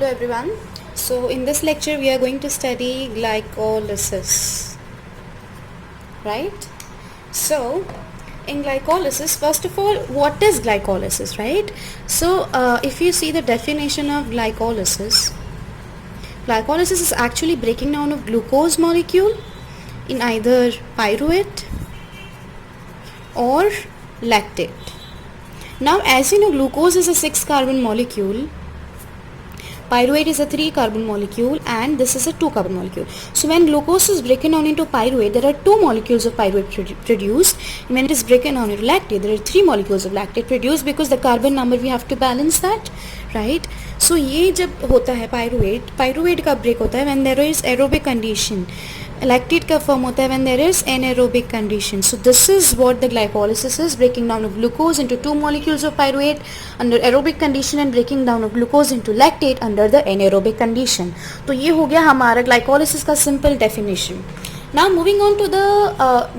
Hello everyone. So in this lecture we are going to study glycolysis, right? So in glycolysis, first of all, what is glycolysis, right? So if you see the definition of glycolysis, glycolysis is actually breaking down of glucose molecule in either pyruvate or lactate. Now as you know, glucose is a 6 carbon molecule, pyruvate is a 3 carbon molecule, and this is a 2 carbon molecule. So when glucose is broken down into pyruvate, there are 2 molecules of pyruvate produced, and when it is broken down into lactate, there are 3 molecules of lactate produced, because the carbon number we have to balance that, right? So ये जब होता है pyruvate का break होता है when there is aerobic condition, lactate का form होता है when there is anaerobic condition. So this is what the glycolysis is, breaking down of glucose into 2 molecules of pyruvate under aerobic condition and breaking down of glucose into lactate under the anaerobic condition. तो ये हो गया हमारा glycolysis का simple definition. Now moving on to the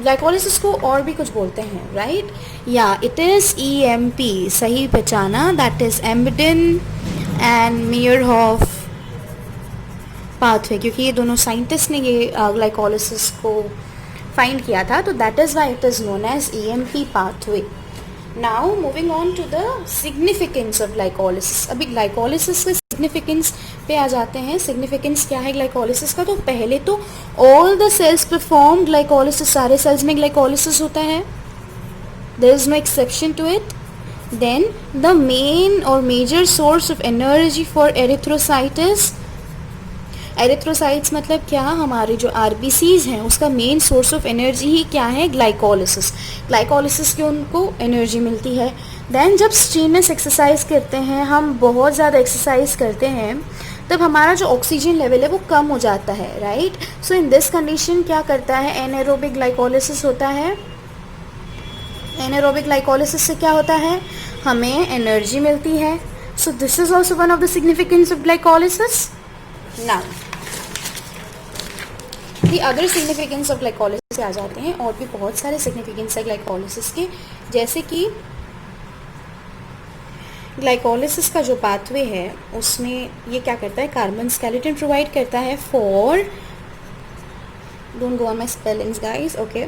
glycolysis को और भी कुछ बोलते हैं, right? Yeah, it is EMP, सही पहचाना, that is Embden and Meyerhof pathway, क्योंकि ये दोनों साइंटिस्ट ने ये ग्लाइकोलिसिस को फाइंड किया था, तो that is why it is known as EMP pathway. Now moving on to the significance of glycolysis. अभी ग्लाइकोलिसिस के सिग्निफिकेंस पे आ जाते हैं. सिग्निफिकेंस क्या है ग्लाइकोलिसिस का? तो पहले तो all the cells perform glycolysis, सारे सेल्स में ग्लाइकोलिसिस होता है, there is no exception to it. Then the main और major source of energy for erythrocyte is, erythrocytes मतलब क्या, हमारे जो आरबीसीज हैं उसका मेन सोर्स ऑफ एनर्जी ही क्या है, ग्लाइकोलिसिस. ग्लाइकोलिसिस की उनको एनर्जी मिलती है. देन जब स्ट्रीनस एक्सरसाइज करते हैं, हम बहुत ज़्यादा एक्सरसाइज करते हैं, तब हमारा जो ऑक्सीजन लेवल है वो कम हो जाता है, right? So in this condition क्या करता है, एनाएरोबिक ग्लाइकोलिसिस होता है. एनाएरोबिक ग्लाइकोलिसिस से क्या होता है, हमें एनर्जी मिलती है. So this is also one of the significance of glycolysis. Now, the other significance of glycolysis से आ जाते हैं. और भी बहुत सारे significance है glycolysis के, जैसे कि glycolysis का जो pathway है उसमें ये क्या करता है, कार्बन skeleton प्रोवाइड करता है for, don't go on my spellings guys, okay.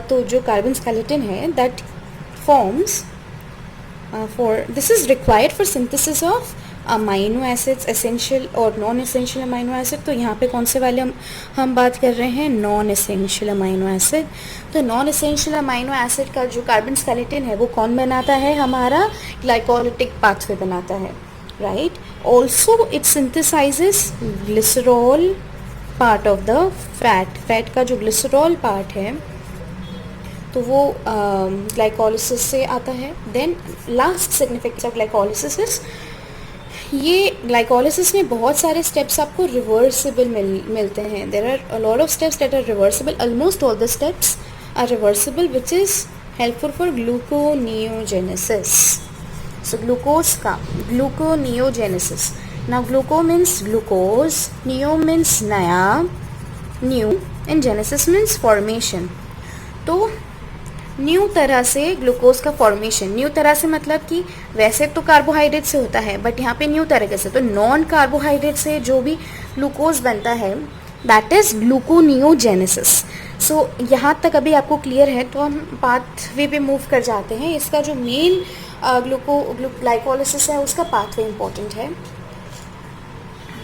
तो जो कार्बन skeleton है that forms for, this is required for synthesis of amino acids, essential और नॉन एसेंशियल अमाइनो एसिड. तो यहाँ पे कौन से वाले हम बात कर रहे हैं, नॉन एसेंशियल अमाइनो एसिड. तो नॉन एसेंशियल अमाइनो एसिड का जो कार्बन स्केलेटन है वो कौन बनाता है, हमारा ग्लाइकोलिटिक पाथवे बनाता है, right? Also it synthesises glycerol part of the fat. Fat का जो ग्लिसरॉल पार्ट है तो वो ग्लाइकोलिसिस से आता है. Then last significance of glycolysis is, ये ग्लाइकोलिसिस में बहुत सारे स्टेप्स आपको रिवर्सिबल मिलते हैं. There are a lot of steps that are reversible. Almost all the steps are reversible, which is helpful for gluconeogenesis. So glucose का gluconeogenesis. Now gluco means glucose, neo means नया, new, and genesis means formation. तो new तरह से glucose का formation, new तरह से मतलब कि वैसे तो कार्बोहाइड्रेट से होता है, बट यहाँ पे न्यू तरीके से, तो नॉन कार्बोहाइड्रेट से जो भी ग्लूकोज बनता है दैट इज ग्लूकोनियोजेनेसिस. सो यहाँ तक अभी आपको क्लियर है, तो हम पाथवे पे मूव कर जाते हैं. इसका जो मेन ग्लाइकोलिसिस है उसका पाथवे इम्पोर्टेंट है,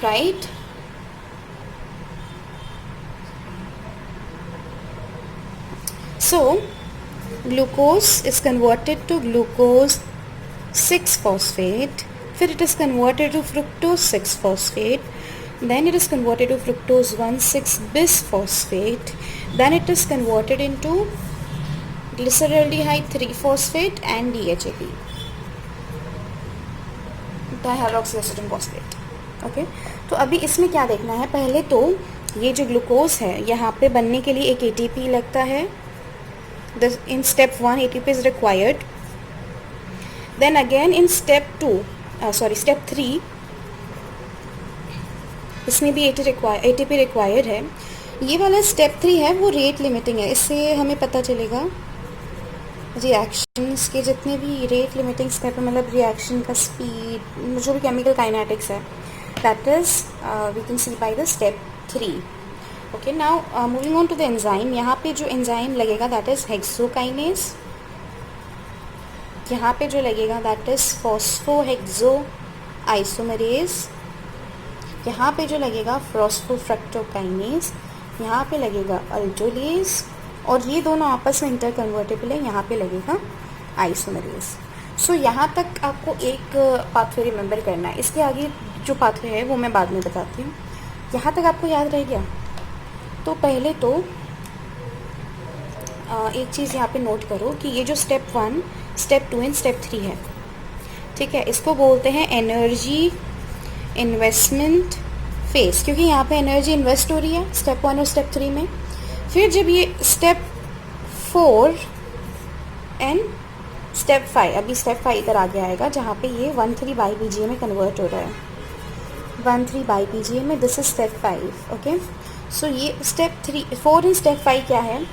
right? So glucose is converted to glucose 6-phosphate, फिर it is converted to fructose 6-phosphate, then it is converted to fructose 1,6-bisphosphate, then it is converted into glyceraldehyde 3-phosphate and DHAP, dihydroxyacetone phosphate. Okay, तो अभी इसमें क्या देखना है, पहले तो ये जो ग्लूकोज है यहाँ पे बनने के लिए एक ATP लगता है. In step 1 ATP is required. Then again in step 3 इसमें भी ATP required है. ये वाला step 3 है वो rate limiting है. इससे हमें पता चलेगा रिएक्शंस के जितने भी रेट लिमिटिंग स्टेप मतलब रिएक्शन का स्पीड, जो भी केमिकल काइनेटिक्स है, that is we can see by the step 3. Okay, now moving on to the enzyme. यहाँ पे जो enzyme लगेगा that is hexokinase. यहाँ पे जो लगेगा that is phosphohexoisomerase. यहाँ पे जो लगेगा phosphofructokinase. यहाँ पे लगेगा अल्टोलेज, और ये दोनों आपस में इंटरकन्वर्टेबल है. यहाँ पे लगेगा आइसोमरेज. सो यहाँ तक आपको एक पाथवे रिमेंबर करना है. इसके आगे जो पाथवे है वो मैं बाद में बताती हूँ. यहाँ तक आपको याद रह गया? तो पहले तो एक चीज़ यहाँ पे नोट करो कि ये जो स्टेप 1, स्टेप 2 एंड स्टेप 3 है, ठीक है, इसको बोलते हैं एनर्जी इन्वेस्टमेंट फेज, क्योंकि यहाँ पे एनर्जी इन्वेस्ट हो रही है स्टेप 1 और स्टेप 3 में. फिर जब ये स्टेप 4 एंड स्टेप 5, अभी स्टेप 5 इधर आगे आएगा जहाँ पे ये 1,3-BPa में कन्वर्ट हो रहा है. 1,3-BPa में, this is step 5. Okay, so ये स्टेप 4 एंड स्टेप 5 क्या है?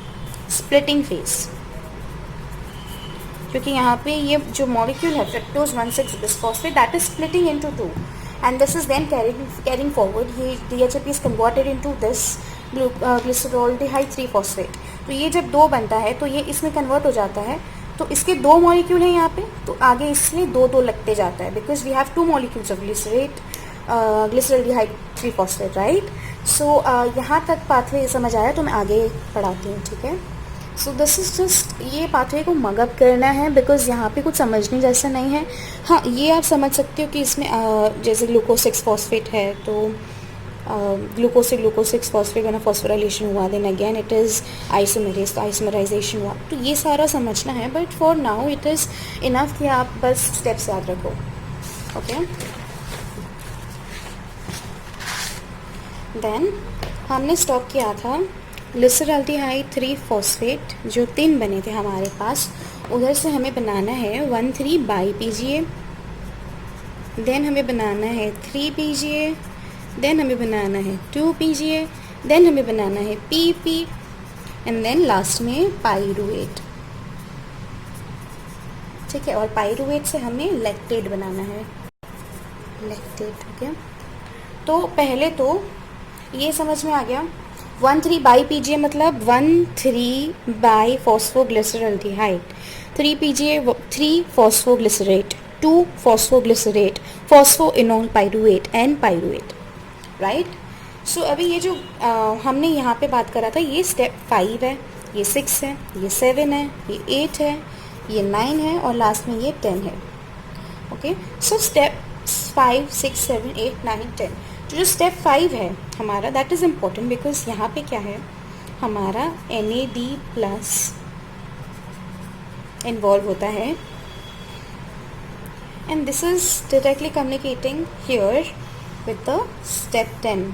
Splitting phase. क्योंकि यहाँ पे ये जो मॉलिक्यूल है fructose one six bisphosphate, that is splitting into 2 and this is then carrying forward. ये DHAP is converted into this glyceroldehyde 3-phosphate. तो ये जब 2 बनता है तो ये इसमें कन्वर्ट हो जाता है. तो इसके 2 मॉलिक्यूल हैं यहाँ पे, तो आगे इसलिए 2-2 लगते जाता है, because we have 2 molecules of glyceraldehyde 3-phosphate, right. So यहाँ तक पाथवे समझ आया तो मैं आगे पढ़ाती हूँ, ठीक है. सो दिस इज़ जस्ट, ये पाथवे को मगअप करना है बिकॉज यहाँ पे कुछ समझने जैसा नहीं है. हाँ, ये आप समझ सकते हो कि इसमें जैसे ग्लूकोज 6-phosphate है, तो ग्लूकोज से ग्लूकोज 6-phosphate बना, फॉस्फोराइलेशन हुआ, then again it is isomerase, तो आइसोमराइजेशन हुआ. तो ये सारा समझना है, but for now it is enough कि आप बस स्टेप्स याद रखो. ओके, देन हमने स्टॉप किया था ग्लिसरॉल्डिहाइड 3-phosphate जो 3 बने थे हमारे पास, उधर से हमें बनाना है 1,3-BPa, देन हमें बनाना है 3-PGA, देन हमें बनाना है 2-PGA, देन हमें बनाना है PP, एंड देन लास्ट में पाइरुवेट, ठीक है. और पाइरुवेट से हमें लैक्टेट बनाना है, लैक्टेट. ओके, तो पहले तो ये समझ में आ गया. 1,3-BPa मतलब one three biphosphoglyceraldehyde, 3-PGA 3-phosphoglycerate, 2-phosphoglycerate, phosphoenol pyruvate and pyruvate, right. So अभी ये जो हमने यहाँ पे बात करा था, ये स्टेप 5 है, ये 6 है, ये 7 है, ये 8 है, ये 9 है, और लास्ट में ये 10 है. Okay, so step 5, 6, 7, 8, 9, 10. जो स्टेप 5 है हमारा, दैट इज़ इम्पोर्टेंट बिकॉज यहाँ पे क्या है, हमारा NAD+ इन्वॉल्व होता है, and this is directly communicating here with the step 10.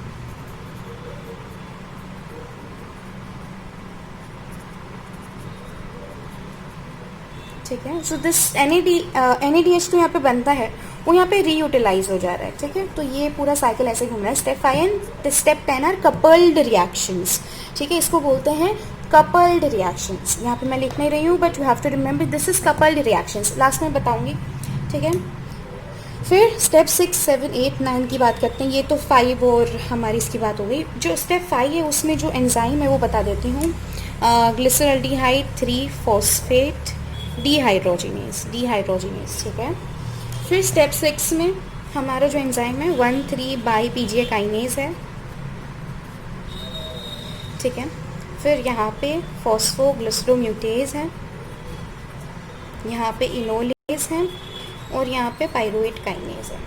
ठीक है. सो दिस NADH तो यहाँ पे बनता है, वो यहाँ पे रीयूटिलाइज हो जा रहा है, ठीक है. तो ये पूरा साइकिल ऐसे घूम रहा है. Step 5 and step 10 are coupled reactions, ठीक है. इसको बोलते हैं कपल्ड रिएक्शंस. यहाँ पे मैं लिख नहीं रही हूँ, but you have to remember this is coupled reactions. Last में बताऊँगी, ठीक है. फिर स्टेप 6, 7, 8, 9 की बात करते हैं. ये तो 5 और हमारी इसकी बात हो गई. जो स्टेप 5 है उसमें जो एंजाइम है वो बता देती हूँ. ग्लिसरॉल्डिहाइड 3-phosphate डिहाइड्रोजिनेज, ठीक है. फिर स्टेप 6 में हमारा जो एंजाइम है 1,3-BPa काइनेज है, ठीक है. फिर यहाँ पे फॉस्फोग्लिसरोम्यूटेज है, यहाँ पे इनोलेज है, और यहाँ पे पाइरुवेट काइनेज है,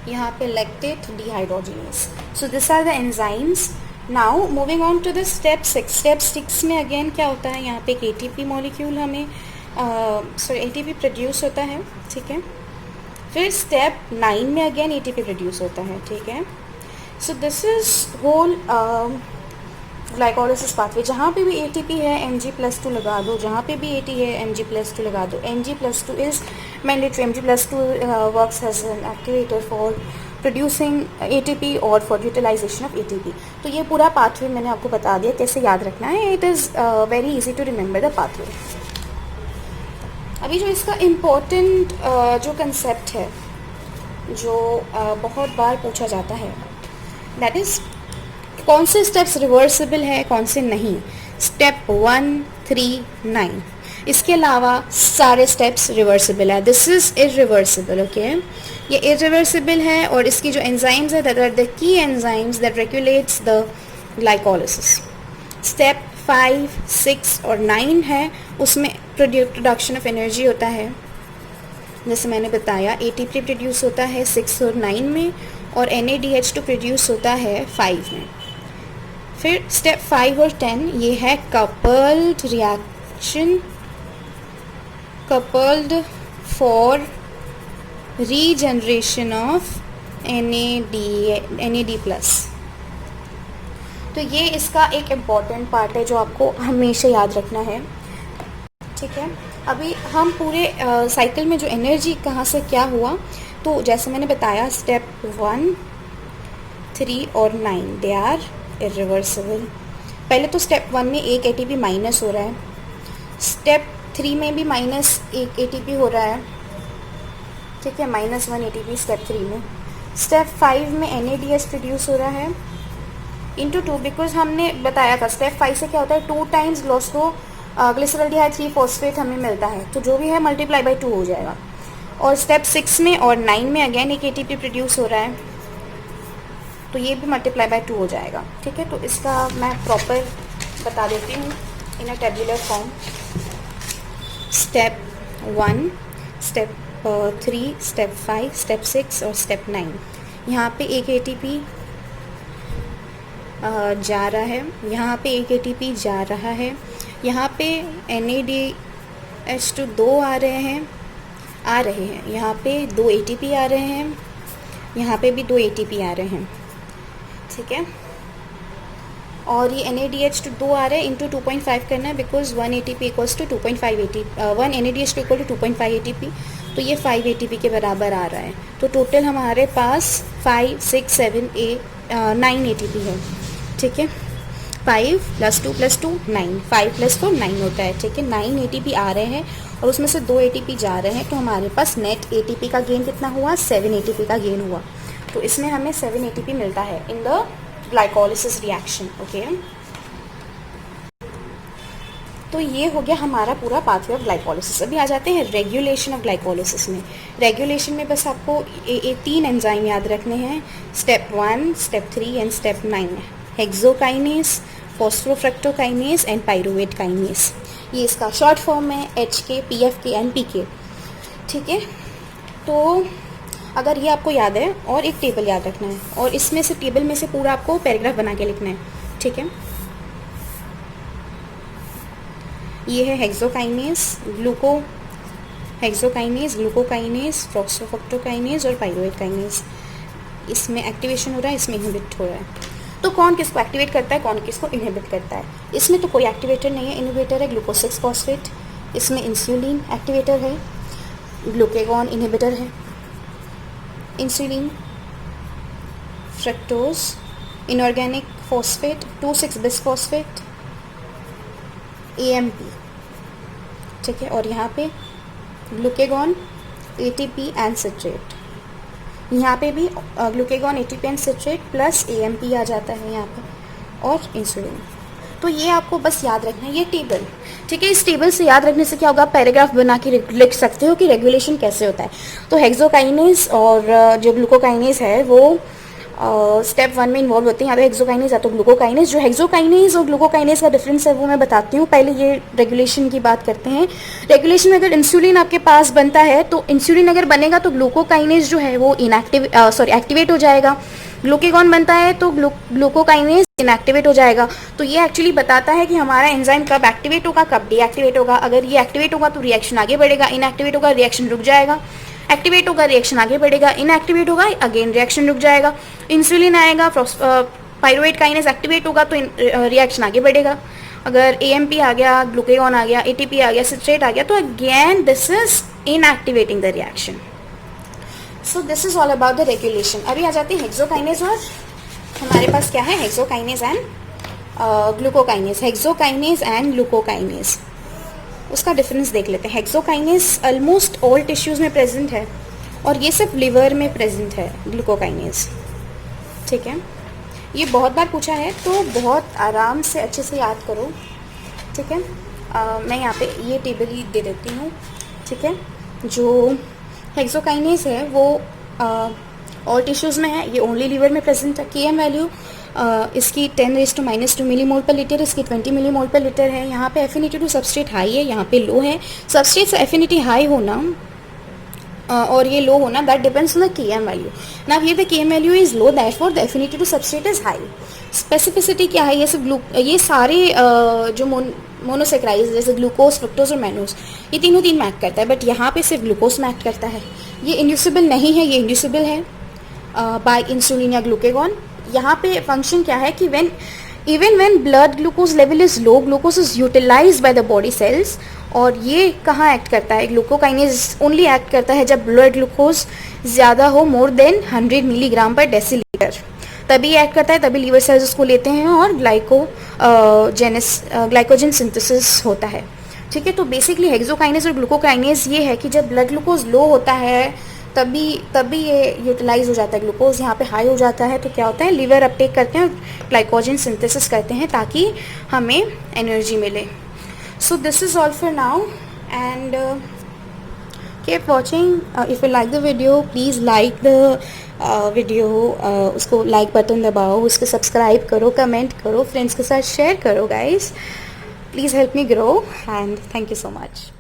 यहाँ पे lactate dehydrogenase. So this are the enzymes. Now moving on to the step 6. Step 6 में अगेन क्या होता है, यहाँ पे एक ATP मॉलिक्यूल हमें ATP प्रोड्यूस होता है, ठीक है. फिर स्टेप 9 में अगेन ATP प्रोड्यूस होता है, ठीक है. So this is whole glycolysis pathway. जहाँ पे भी ATP है Mg+2 लगा दो, जहाँ पे भी AT है Mg+2 लगा दो. Mg+2 is mandatory. Mg+2 works as an activator for producing ATP और फॉर यूटिलाइजेशन ऑफ ATP. तो ये पूरा पाथवे मैंने आपको बता दिया कैसे याद रखना है. It is very easy to remember the pathway. अभी जो इसका इम्पोर्टेंट जो कंसेप्ट है जो बहुत बार पूछा जाता है, दैट इज़ कौन से स्टेप्स रिवर्सिबल है, कौन से नहीं। स्टेप 1, 3, 9, इसके अलावा सारे स्टेप्स रिवर्सिबल है। दिस इज़ इरिवर्सिबल, ओके, ये इरिवर्सिबल है। और इसकी जो एंजाइम्स है that are the key enzymes that regulates the glycolysis. Step 5, 6 और 9 है, उसमें प्रोडक्शन ऑफ एनर्जी होता है। जैसे मैंने बताया एटीपी प्रोड्यूस होता है 6 और 9 में, और NADH2 प्रोड्यूस होता है 5 में। फिर स्टेप 5 और 10 ये है coupled reaction, coupled for regeneration of NAD plus. तो ये इसका एक इम्पॉर्टेंट पार्ट है जो आपको हमेशा याद रखना है, ठीक है। अभी हम पूरे साइकिल में जो एनर्जी कहाँ से क्या हुआ, तो जैसे मैंने बताया स्टेप 1, 3 और 9 दे आर इरिवर्सिबल। पहले तो स्टेप 1 में एक ATP माइनस हो रहा है, स्टेप 3 में भी माइनस एक ATP हो रहा है, ठीक है, -1 ATP स्टेप 3 में। स्टेप 5 में NADH प्रोड्यूस हो रहा है इंटू 2, बिकॉज हमने बताया था स्टेप 5 से क्या होता है 2 टाइम्स ग्लाइसो ग्लिसरॉल्डिहाइड 3 फॉस्फेट हमें मिलता है, तो जो भी है मल्टीप्लाई बाई 2 हो जाएगा। और स्टेप 6 में और 9 में अगेन एक ATP प्रोड्यूस हो रहा है, तो ये भी मल्टीप्लाई बाई 2 हो जाएगा, ठीक है। तो इसका मैं प्रॉपर बता देती हूँ in a tabular form. Step 1, step 3, step 5, step 6 और स्टेप 9। यहाँ पे एक ATP जा रहा है, यहाँ पे एक ATP जा रहा है, यहाँ पे NADH2 2 आ रहे हैं, यहाँ पे 2 ATP आ रहे हैं, यहाँ पे भी 2 ATP आ रहे हैं, ठीक है। और ये NADH2 2 आ रहे हैं इंटू 2.5 करना है, because 1 ATP equals to 2.5 ATP, 1 NADH2 equal to 2.5 ATP, तो ये 5 ATP के बराबर आ रहा है। तो टोटल हमारे पास 5, 6, 7, 8, 9 ATP है, ठीक है। 5 + 2 + 2 9, 5 + 4 9 होता है, ठीक है। 9 ATP आ रहे हैं और उसमें से 2 ATP जा रहे हैं, तो हमारे पास नेट ATP का गेन कितना हुआ, 7 ATP का गेन हुआ। तो इसमें हमें 7 ATP मिलता है in the glycolysis reaction, okay. तो ये हो गया हमारा पूरा पाथवे ऑफ ग्लाइकोलिसिस। अभी आ जाते हैं रेगुलेशन ऑफ ग्लाइकोलिसिस में। रेगुलेशन में बस आपको 3 एंजाइम याद रखने हैं, step 1, step 3 and step 9, hexokinase, phosphofructokinase and pyruvate kinase. ये इसका शॉर्ट फॉर्म है HK, PFK एंड PK, ठीक है। तो अगर ये आपको याद है, और एक टेबल याद रखना है, और इसमें से टेबल में से पूरा आपको पैराग्राफ बना के लिखना है, ठीक है। ये है हेक्सोकाइनेस, ग्लूकोकाइनेस, फॉस्फोफ्रक्टोकाइनेस और पाइरुवेट काइनेस। इसमें एक्टिवेशन हो रहा है, इसमें इनहिबिट हो रहा है। तो कौन किसको एक्टिवेट करता है, कौन किसको इनहिबिट करता है? इसमें तो कोई एक्टिवेटर नहीं है, इनहिबिटर है ग्लूकोज 6 फॉस्फेट। इसमें इंसुलिन एक्टिवेटर है, ग्लूकेगॉन इनहिबिटर है। Insulin, fructose, inorganic phosphate 2,6 bisphosphate, AMP, ठीक है। और यहाँ पे ग्लूकेगॉन, ATP एंड सिट्रेट। यहाँ पे भी glucagon, ATP and citrate plus AMP आ जाता है यहाँ पे, और इंसुलिन। तो ये आपको बस याद रखना है, ये टेबल, ठीक है। इस टेबल से याद रखने से क्या होगा, पैराग्राफ बना के लिख सकते हो कि रेगुलेशन कैसे होता है। तो हेक्सोकाइनेस और जो ग्लूकोकाइनेस है वो स्टेप 1 में इन्वॉल्व होते हैं, या तो हेक्सोकाइनेस या तो ग्लूकोकाइनेस। जो हेक्सोकाइनेस और ग्लूकोकाइनेस का डिफरेंस है वो मैं बताती हूँ। पहले ये रेगुलेशन की बात करते हैं। रेगुलेशन में अगर इंसुलिन आपके पास बनता है, तो इंसुलिन अगर बनेगा तो ग्लूकोकाइनेस जो है वो एक्टिवेट हो जाएगा। ग्लूकेगॉन बनता है तो ग्लूकोकाइनेस इनएक्टिवेट हो जाएगा। तो ये एक्चुअली बताता है कि हमारा एंजाइम कब एक्टिवेट होगा, कब डीएक्टिवेट होगा। अगर ये एक्टिवेट होगा तो रिएक्शन आगे बढ़ेगा, इनएक्टिवेट होगा रिएक्शन रुक जाएगा। एक्टिवेट होगा रिएक्शन आगे बढ़ेगा, इनएक्टिवेट होगा अगेन रिएक्शन रुक जाएगा। इंसुलिन आएगा, पाइरुवेट काइनेस एक्टिवेट होगा तो रिएक्शन आगे बढ़ेगा। अगर AMP आ गया, ग्लूकेगॉन आ गया, ATP आ गया, सिट्रेट आ गया, तो again this is inactivating the reaction. So this is all about the regulation. अभी आ जाते हैं हेक्सोकाइनेस, और हमारे पास क्या है, hexokinase and glucokinase. Hexokinase and glucokinase, उसका डिफरेंस देख लेते हैं। हेक्सोकाइनेस ऑलमोस्ट ऑल टिश्यूज़ में प्रेजेंट है, और ये सिर्फ लिवर में प्रेजेंट है ग्लूकोकाइनेज, ठीक है। ये बहुत बार पूछा है तो बहुत आराम से अच्छे से याद करो, ठीक है। मैं यहाँ पे ये टेबल ही दे देती हूँ, ठीक है। जो हेक्सोकाइनेज है वो ऑल टिश्यूज़ में है, ये ओनली लिवर में प्रेजेंट है। KM वैल्यू इसकी 10⁻² मिलीमोल पर लीटर, इसकी 20 मिलीमोल पर लीटर है। यहाँ पे एफिनिटी टू सबस्ट्रेट हाई है, यहाँ पे लो है। सबस्ट्रेट से एफिनिटी हाई होना और ये लो होना, that depends on the KM value. Now here the KM value is low, therefore the affinity to substrate is high. Specificity क्या है, ये सब ये सारे जो मोनोसेक्राइज जैसे ग्लूकोज, फ्रुक्टोज और मैनोज, ये तीनों तीन मैक करता है, बट यहाँ पे सिर्फ ग्लूकोज मैक करता है। ये इंड्यूसिबल नहीं है, ये इंड्यूसिबल है बाय इंसुलिन या ग्लूकेगॉन। यहाँ पे फंक्शन क्या है कि even when blood glucose level is low, glucose is utilized by the body cells। और ये कहाँ एक्ट करता है, ग्लूकोकाइनेज ओनली एक्ट करता है जब ब्लड ग्लूकोज ज़्यादा हो, मोर देन 100 मिलीग्राम पर डेसीलीटर, तभी एक्ट करता है, तभी लीवर सेल्स उसको लेते हैं और ग्लाइकोजन सिंथेसिस होता है, ठीक है। तो बेसिकली हेक्सोकाइनेज और ग्लूकोकाइनेज ये है कि जब ब्लड ग्लूकोज लो होता है तभी ये यूटिलाइज हो जाता है, ग्लूकोज यहाँ पे हाई हो जाता है, तो क्या होता है, लिवर अपटेक करते हैं और ग्लाइकोजन सिंथेसिस करते हैं ताकि हमें एनर्जी मिले। So this is all for now and keep watching. If you like the video please like the video, उसको लाइक बटन दबाओ, उसको सब्सक्राइब करो, कमेंट करो, फ्रेंड्स के साथ शेयर करो guys. Please help me grow and thank you so much.